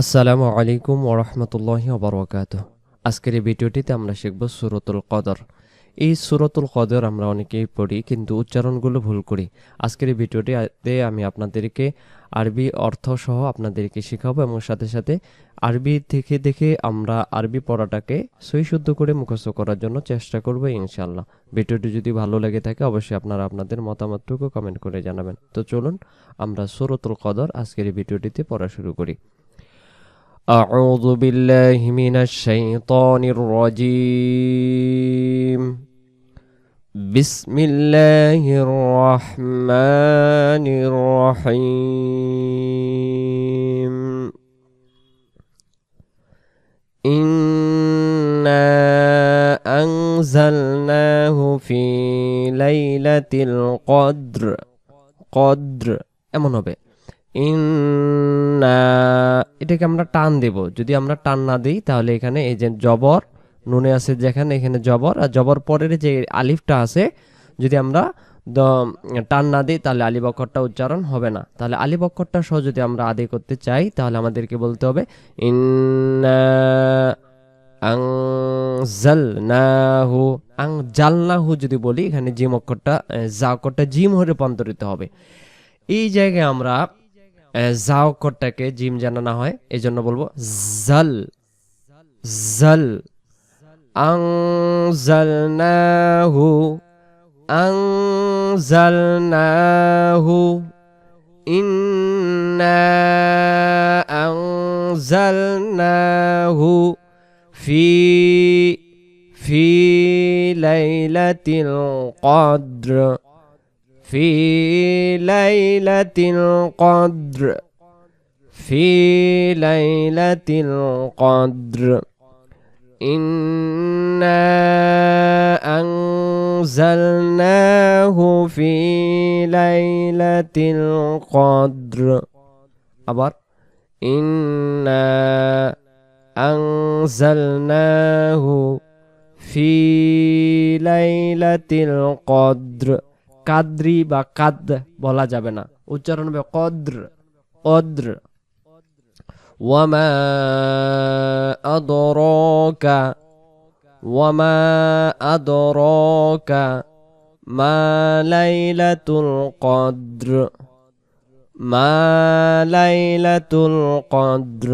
আসসালামু আলাইকুম ওয়া রাহমাতুল্লাহি ওয়া বারাকাতুহু। আজকের এই ভিডিওটিতে আমরা শিখব সূরাতুল কদর। এই সূরাতুল কদর আমরা অনেকেই পড়ি কিন্তু উচ্চারণগুলো ভুল করি। আজকের এই ভিডিওটিতে আমি আপনাদেরকে আরবি অর্থ সহ আপনাদেরকে শেখাবো এবং সাথে সাথে আরবি দেখে দেখে আমরা আরবি পড়াটাকে সহি শুদ্ধ করে মুখস্থ করার জন্য চেষ্টা করব ইনশাআল্লাহ। ভিডিওটি যদি ভালো লেগে থাকে অবশ্যই আপনারা আপনাদের মতামতটুকু কমেন্ট করে জানাবেন। তো চলুন আমরা সূরাতুল কদর আজকের এই ভিডিওটিতে পড়া শুরু করি। أعوذ بالله من الشيطان الرجيم. بسم الله الرحمن الرحيم. إنا أنزلناه في ليلة القدر. قدر এমন হবে ইন্না, এটাকে আমরা টান দেব। যদি আমরা টান না দিই তাহলে এখানে এই যে জবর নুনে আছে, যেখানে এখানে জবর আর জবর পরের যে আলিফটা আছে, যদি আমরা টান না দিই তাহলে আলিফ অক্ষরটা উচ্চারণ হবে না। তাহলে আলিফ অক্ষরটা সহ যদি আমরা আদায় করতে চাই তাহলে আমাদেরকে বলতে হবে ইন্না আনজালনাহু। আনজালনাহু যদি বলি এখানে জিম অক্ষরটা জা অক্ষরটা জিম হয়ে রূপান্তরিত হবে। এই জায়গায় আমরা জা অক্ষরটাকে জিম যেন না হয় এই জন্য বলবো জাল জাল। আনজালনাহু আনজালনাহু ইন্না আনজালনাহু ফি ফি লাইলাতিল কদর। في ليلة القدر في ليلة القدر إنا أنزلناه في ليلة القدر. أبر إنا أنزلناه في ليلة القدر. কাদ্রি বা কাদ বলা যাবে না, উচ্চারণ হবে কদ্র কদ্র। ওয়ামা আদরাকা ওয়ামা আদরাকা মা লাইলাতুল কদ্র মা লাইলাতুল কদ্র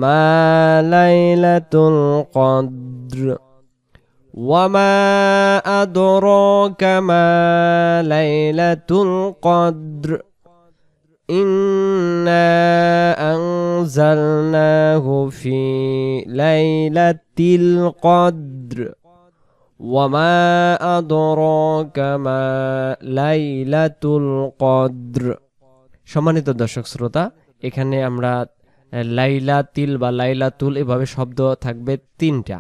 মা লাইলাতুল কদ্র وما أدراك ما ليلة القدر إنا أنزلناه في ليلة القدر وما أدراك ما ليلة القدر. সম্মানিত দর্শক শ্রোতা, এখানে আমরা লাইলাতিল বা লাইলাতুল এভাবে শব্দ থাকবে তিনটা।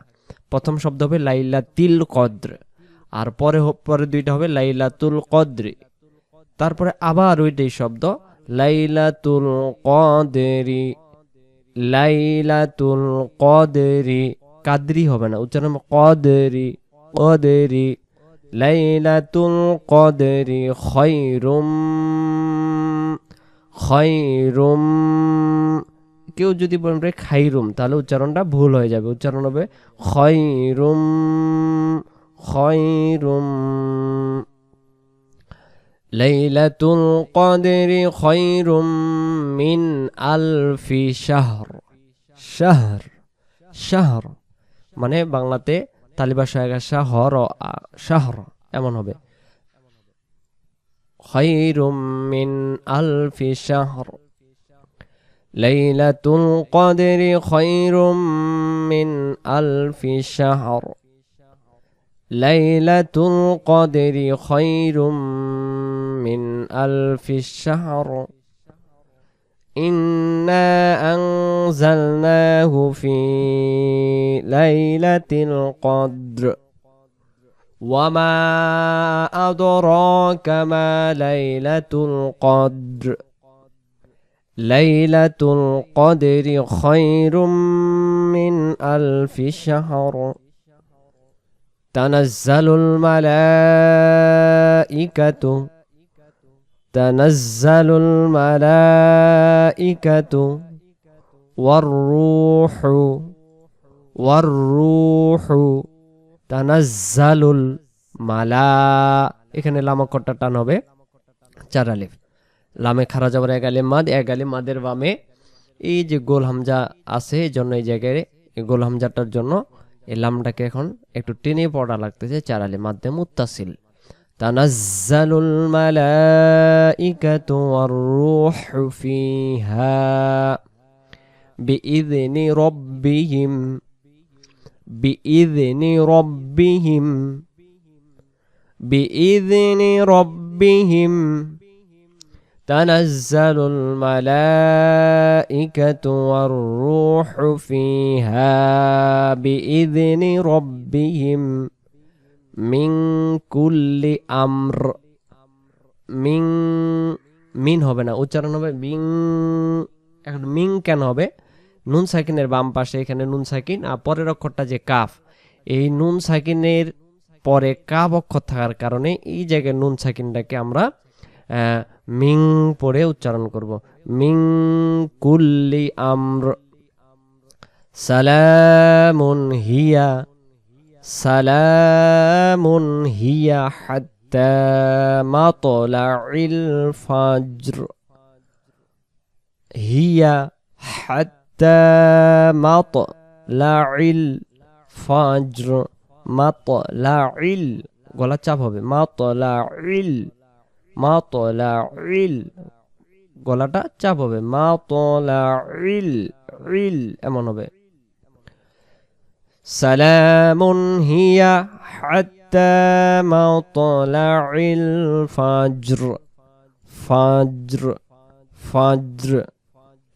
প্রথম শব্দ হবে লাইলাতিল কদ্র, আর পরে দুইটা হবে লাইলাতুল কদ্রি, তারপরে আবার ওইটাই শব্দ লাইলাতুল কদরি লাইলাতুল কদরি। কাদরি হবে না, উচ্চারণ কদরি কদরি। লাইলাতুল কদরি খায়রুম খায়রুম। কেউ যদি বলবে খাইরুম তাহলে উচ্চারণটা ভুল হয়ে যাবে, উচ্চারণ হবে খায়রুম খায়রুম। লাইলাতুল কদরি খায়রুম মিন আলফি শাহর। শাহর শাহর মানে বাংলাতে তালিবা শাহর শাহর এমন হবে খায়রুম মিন আলফি শাহর। ليلة القدر خير من ألف شهر. ليلة القدر خير من ألف شهر. إنا أنزلناه في ليلة القدر وما أدراك ما ليلة القدر. ليلة القدر خير من ألف شهر. تنزل الملائكة تنزل الملائكة ওয়াররূহু ওয়াররূহু তানাজ্জালুল মালা, এখানে লাম অক্ষরটা টান হবে 4 আলিফ, লামে খারা যাবার এক আলিফ মাদের বামে এই যে গোল হামজা আছে, এই জন্য এই জায়গায় এই গোল হামজাটার জন্য এই লামটাকে এখন একটু টেনে পড়া লাগতেছে, 4 আলিফ মাদ্দে মুত্তাসিল। তানাজ্জালুল মালাইকাতু ওয়ার-রূহু ফিহা বিইذনি রাব্বিহিম বিইذনি রাব্বিহিম বিইذনি রাব্বিহিম তানাজ্জালুল মালাইকাতু ওয়ার-রূহু ফিহা বিইذনি রাব্বিহিম মিন কুল্লি আমর। মিন হবে না, উচ্চারণ হবে মিং। এখন মিং কেন হবে? নুন সাকিনের বাম পাশে এখানে নুন সাকিন, আর পরের অক্ষরটা যে কাফ, এই নুন সাকিনের পরে কাফ অক্ষর থাকার কারণে এই জায়গায় নুন সাকিনটাকে আমরা মিং পরে উচ্চারণ করব। মিং কুল্লি আমর সালামুন হিয়া সালামুন হিয়া হাত্তা মাতলাইল ফাজর। হিয়া হাত্তা মাতলাইল ফাজর। মাতলাইল গলা চাপ হবে, মাতলাইল মাতলাইল গলাটা চাপ হবে, মাতলাইল ইল এমন হবে। সালামুন হিয়া হাত্তা মাতলাইল ফাজর। ফাজর ফাজর।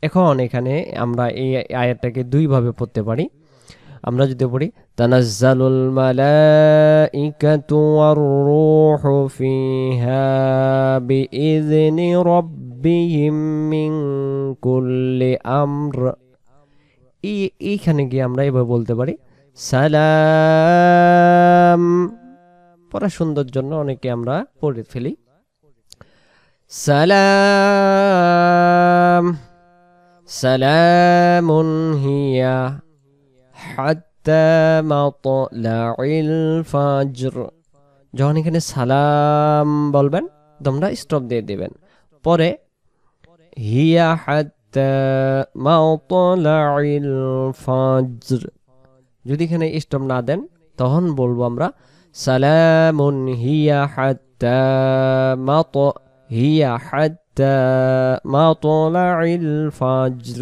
এখন এখানে আমরা এই আয়াতটাকে দুইভাবে পড়তে পারি। আমরা যদি পড়ি তানাজ্জালুল মালাইকাতু ওয়ার-রূহু ফিহা বিইذনি রাব্বিহিম মিন কুল্লি আমর, এইখানে গিয়ে আমরা এভাবে বলতে পারি সালাম। পড়া সুন্দর জন্য অনেকে আমরা পড়ে ফেলি সালাম। সালামুন হিয়া হাত্তা মাতলাইল ফাজর। যখন এখানে সালাম বলবেন তোমরা স্টপ দিয়ে দিবেন, পরে হিয়া হাত্তা মাতলাইল ফাজর। যদি এখানে স্টপ না দেন তখন বলবো আমরা সালামুন হিয়া হাত্তা মাতলাইল ফাজর।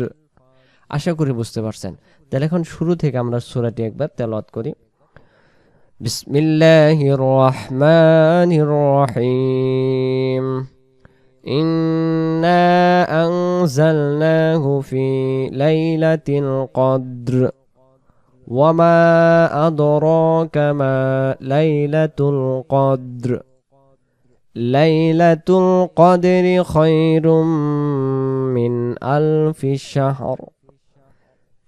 আশা করি বুঝতে পারছেন। তাহলে এখন শুরু থেকে আমরা সূরাটি একবার তেলাওয়াত করি। বিসমিল্লাহির রহমানির রহিম। ইন্না আনজালনাহু ফি লাইলাতিল কদর ওয়া মা আদরাকা মা লাইলাতুল কদর। লাইলাতুল কদরি খায়রুম মিন আলফি শাহর।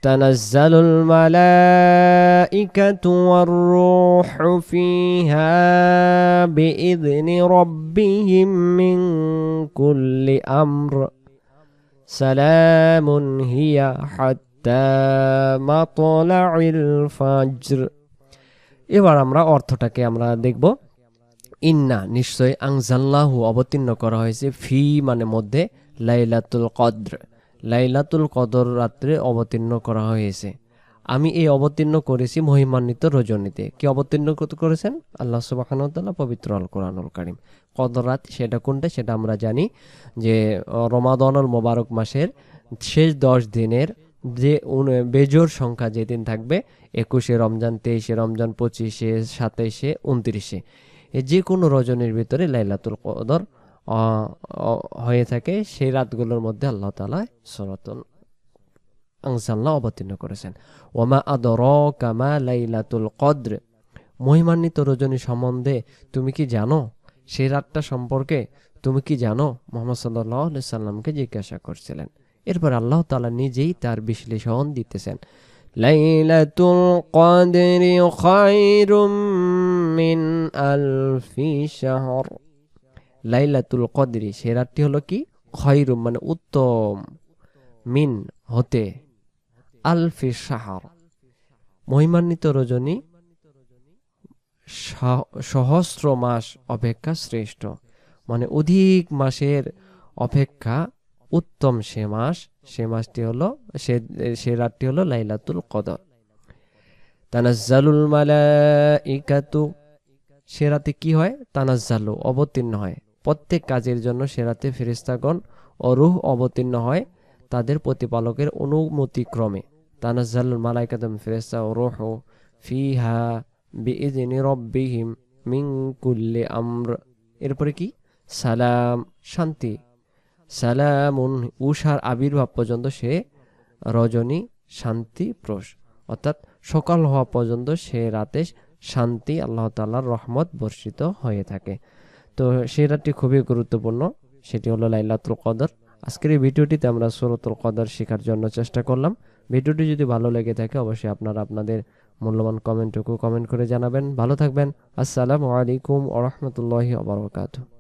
তানাজ্জালুল মালাইকাতু ওয়ার-রূহু ফিহা বিইذনি রাব্বিহিম মিন কুল্লি আমর। সালামুন হিয়া হাত্তা মাতলাইল ফাজর। এবার আমরা অর্থটাকে আমরা দেখব। ইন্না নিশ্চয়, আনজালনাহু অবতীর্ণ করা হয়েছে, ফি মানে মধ্যে, লাইলাতুল কদর লাইলাতুল কদর রাত্রে অবতীর্ণ করা হয়েছে। আমি এই অবতীর্ণ করেছি মহিমান্বিত রজনীতে। কি অবতীর্ণ করেছেন? আল্লাহ সুবহানাহু ওয়া তাআলা পবিত্র আল কোরআনুল কারীম। কদর রাত সেটা কোনটা সেটা আমরা জানি যে রমাদানুল মোবারক মাসের শেষ 10 দিনের যে বেজোড় সংখ্যা যেদিন থাকবে, 21 রমজান, 23 রমজান, 25, 27, 29, যে কোনো রজনীর ভিতরে লাইলাতুল কদর হয়ে থাকে। সেই রাতগুলোর মধ্যে আল্লাহ তাআলা সূরাতুল আনজালনা অবতীর্ণ করেছেন। ওয়ামা আদরাকা মা লাইলাতুল কদর। মহিমান্বিত রজনী সম্বন্ধে তুমি কি জানো? সেই রাতটা সম্পর্কে তুমি কি জানো? মুহাম্মদ সাল্লাল্লাহু আলাইহি সাল্লামকে জিজ্ঞাসা করছিলেন। এরপর আল্লাহ তাআলা নিজেই তার বিশ্লেষণ দিতেছেন। লাইলাতুল কদরি খায়রুম মিন আলফি শাহর। লাইলাতুল কদরি সে রাতটি হলো কি? খায়রুম মানে উত্তম, মিন হতে, আলফি শাহর, মহিমান্বিত রজনী সহস্র মাস অপেক্ষা শ্রেষ্ঠ, মানে অধিক মাসের অপেক্ষা উত্তম সে মাসটি হলো সে রাতটি হলো লাইলাতুল কদর। তানাজ্জালুল মালাইকাতু, সে রাতে কি হয়? তানাজ্জালু, অবতীর্ণ হয়, প্রত্যেক কাজের জন্য সে রাতে ফেরেশতাগণ ও রূহ অবতীর্ণ হয় তাদের প্রতিপালকের অনুমতি ক্রমে। তানাজ্জালুল মালাইকাতু, ফেরেশতা ও রূহ, ফিহা বিইذনি রব্বিহিম মিন কুল্লি আমর। এরপরে কি? সালাম, শান্তি। সালামুন, উষার আবির্ভাব পর্যন্ত সে রজনী শান্তি প্রস, অর্থাৎ সকাল হওয়া পর্যন্ত সে রাতে শান্তি, আল্লাহ তাআলার রহমত বর্ষিত হয়ে থাকে। তো সে রাতটি খুবই গুরুত্বপূর্ণ, সেটি হলো লাইলাতুল কদর। আজকের এই ভিডিওটিতে আমরা সূরাতুল কদর শেখার জন্য চেষ্টা করলাম। ভিডিওটি যদি ভালো লেগে থাকে অবশ্যই আপনারা আপনাদের মূল্যবান কমেন্ট করে জানাবেন। ভালো থাকবেন। আসসালামু আলাইকুম ওয়া রাহমাতুল্লাহি ওয়া বারাকাতুহু।